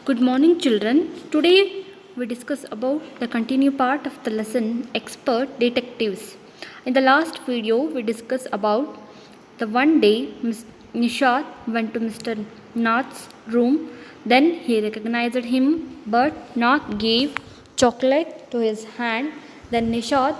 Good morning, children. Today we discuss about the continue part of the lesson Expert Detectives. In the last video, we discussed about the one day Nishad went to Mr. Nath's room. Then he recognized him, but Nath gave chocolate to his hand. Then Nishad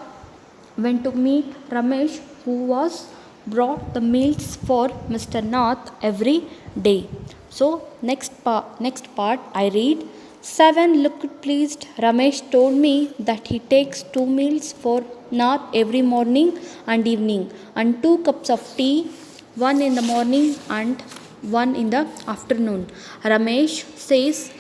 went to meet Ramesh, who was brought the meals for Mr. Nath every day. So next part I read. 7 looked pleased. Ramesh told me that he takes 2 meals for Nath every morning and evening, and 2 cups of tea, one in the morning and one in the afternoon. Ramesh says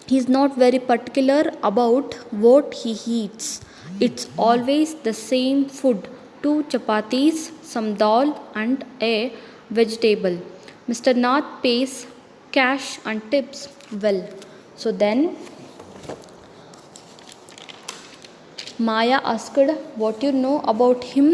he is not very particular about what he eats. It's always the same food: 2 chapatis, some dal, and a vegetable. Mr. Nath pays cash and tips well. So then Maya asked what you know about him.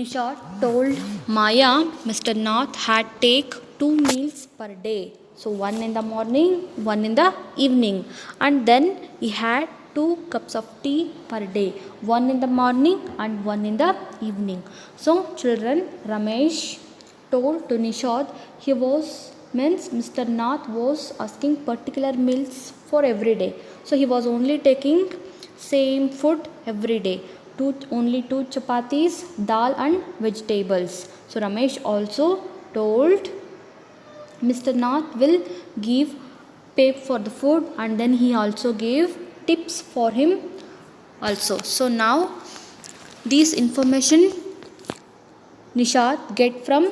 Nishad told Maya Mr. Nath had take 2 meals per day. So one in the morning, one in the evening, and then he had 2 cups of tea per day, one in the morning and one in the evening. So children, Ramesh told to Nishad means Mr. Nath was asking particular meals for every day. So he was only taking same food every day. Only 2 chapatis, dal and vegetables. So Ramesh also told Mr. Nath will pay for the food, and then he also gave tips for him also. So now this information Nishad get from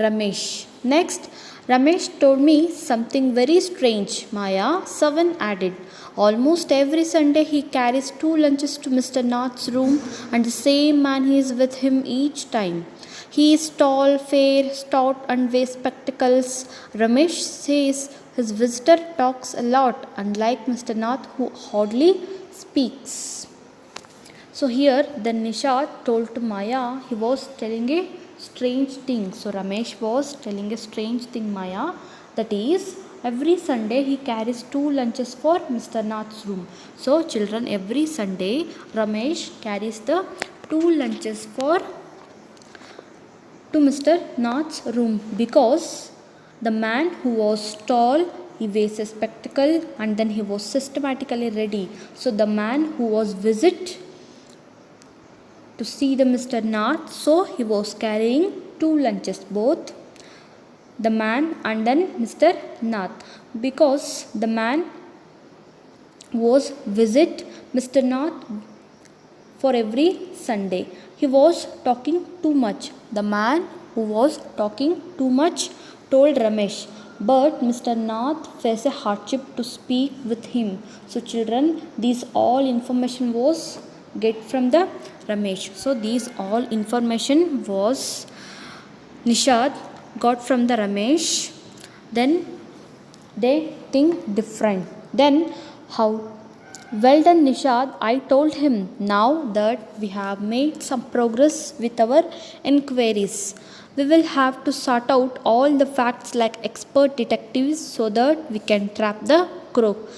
Ramesh. Next, Ramesh told me something very strange, Maya, 7 added. Almost every Sunday he carries 2 lunches to Mr. Nath's room, and the same man is with him each time. He is tall, fair, stout, and wears spectacles. Ramesh says his visitor talks a lot, unlike Mr. Nath, who hardly speaks. So here the Nishad told to Maya he was telling a strange thing. So Ramesh was telling a strange thing, Maya, that is every Sunday he carries 2 lunches for Mr. Nath's room. So children, every Sunday Ramesh carries the 2 lunches to Mr. Nath's room, because the man who was tall, he wears a spectacle, and then he was systematically ready. So the man who was visit to see the Mr. Nath, so he was carrying 2 lunches, both the man and then Mr. Nath, because the man was visit Mr. Nath for every Sunday. He was talking too much. The man who was talking too much told Ramesh, but Mr. Nath faced a hardship to speak with him. So children, these all information was get from the Ramesh. So these all information was Nishad got from the Ramesh. Then they think different. Then how? Well done, Nishad. I told him now that we have made some progress with our inquiries. We will have to sort out all the facts like expert detectives so that we can trap the crook.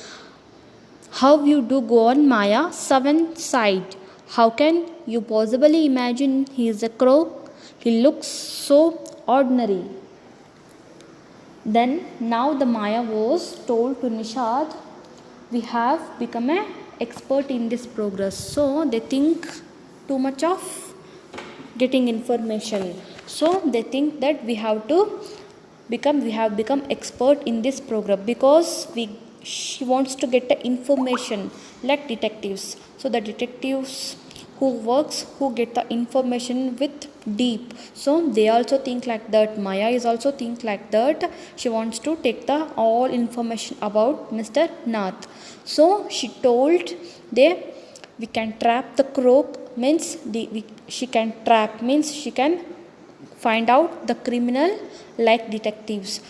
How you do go on, Maya? 7 sighed. How can you possibly imagine he is a crook? He looks so ordinary. Then now the Maya was told to Nishad, we have become an expert in this progress. So they think too much of getting information. So they think that we have become expert in this program, because she wants to get the information like detectives. So the detectives who get the information with deep. So they also think like that. Maya is also think like that. She wants to take the all information about Mr. Nath. So she told we can trap the crook, means she can trap means she can find out the criminal like detectives.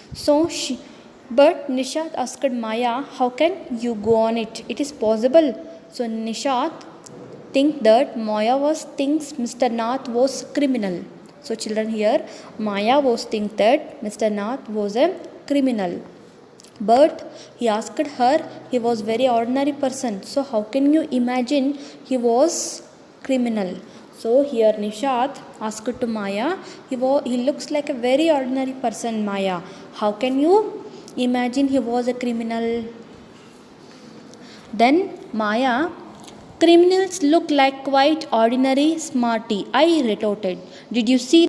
But Nishad asked Maya, how can you go on it? It is possible. So Nishad think that Maya thinks Mr. Nath was criminal. So children, here Maya was think that Mr. Nath was a criminal. But he asked her, he was very ordinary person, so how can you imagine he was criminal? So here Nishad asked to Maya, he looks like a very ordinary person, Maya, how can you imagine he was a criminal? Then Maya, criminals look like quite ordinary smarty, I retorted. Did you see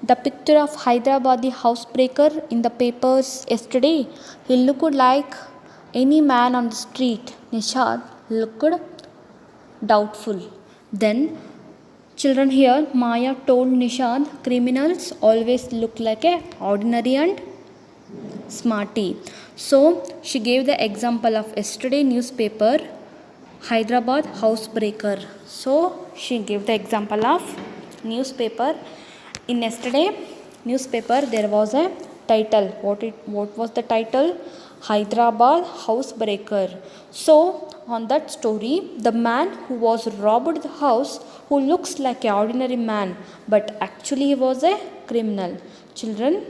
the picture of Hyderabadi housebreaker in the papers yesterday? He looked like any man on the street. Nishad looked doubtful. Then, children, here Maya told Nishad, criminals always look like a ordinary and smarty. So she gave the example of yesterday newspaper, Hyderabad housebreaker. So she gave the example of newspaper. In yesterday newspaper there was a title. What was the title? Hyderabad housebreaker. So on that story, the man who was robbed the house, who looks like an ordinary man, but actually he was a criminal. Children,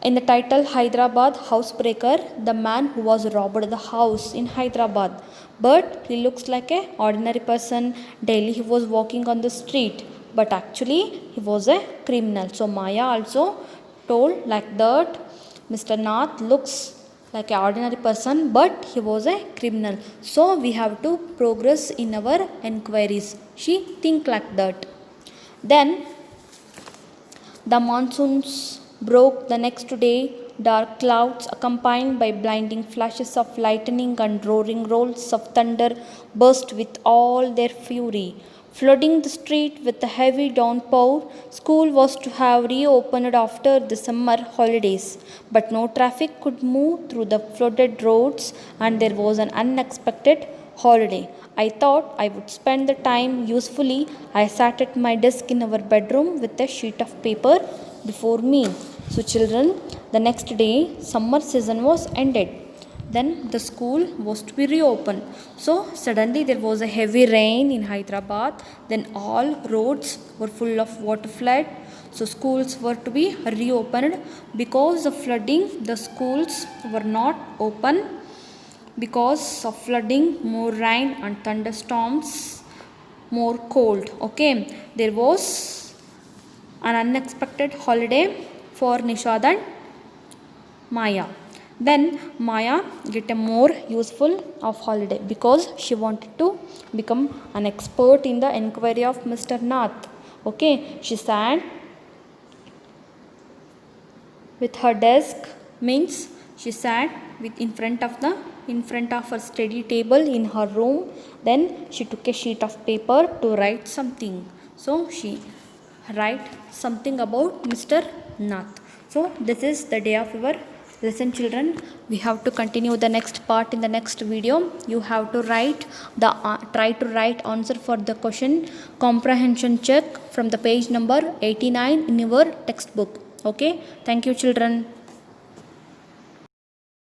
in the title Hyderabad housebreaker, the man who was robbed the house in Hyderabad, but he looks like a ordinary person. Daily he was walking on the street, but actually he was a criminal. So Maya also told like that, Mr. Nath looks like an ordinary person, but he was a criminal. So we have to progress in our enquiries. She think like that. Then the monsoons broke the next day. Dark clouds accompanied by blinding flashes of lightning and roaring rolls of thunder burst with all their fury, flooding the street with a heavy downpour. School was to have reopened after the summer holidays, but no traffic could move through the flooded roads, and there was an unexpected holiday. I thought I would spend the time usefully. I sat at my desk in our bedroom with a sheet of paper before me. So children, the next day summer season was ended. Then the school was to be reopened. So suddenly there was a heavy rain in Hyderabad. Then all roads were full of water flood. So schools were to be reopened. Because of flooding, the schools were not open. Because of flooding, more rain and thunderstorms, more cold. Okay, there was an unexpected holiday for Nishad and Maya. Then Maya get a more useful of holiday because she wanted to become an expert in the enquiry of Mr. Nath. Okay, she sat with her desk, means she sat with in front of her study table in her room. Then she took a sheet of paper to write something. So she write something about Mr. Nath. So this is the day of your lesson, children. We have to continue the next part in the next video. You have to try to write answer for the question comprehension check from the page number 89 in your textbook. Okay, thank you, children.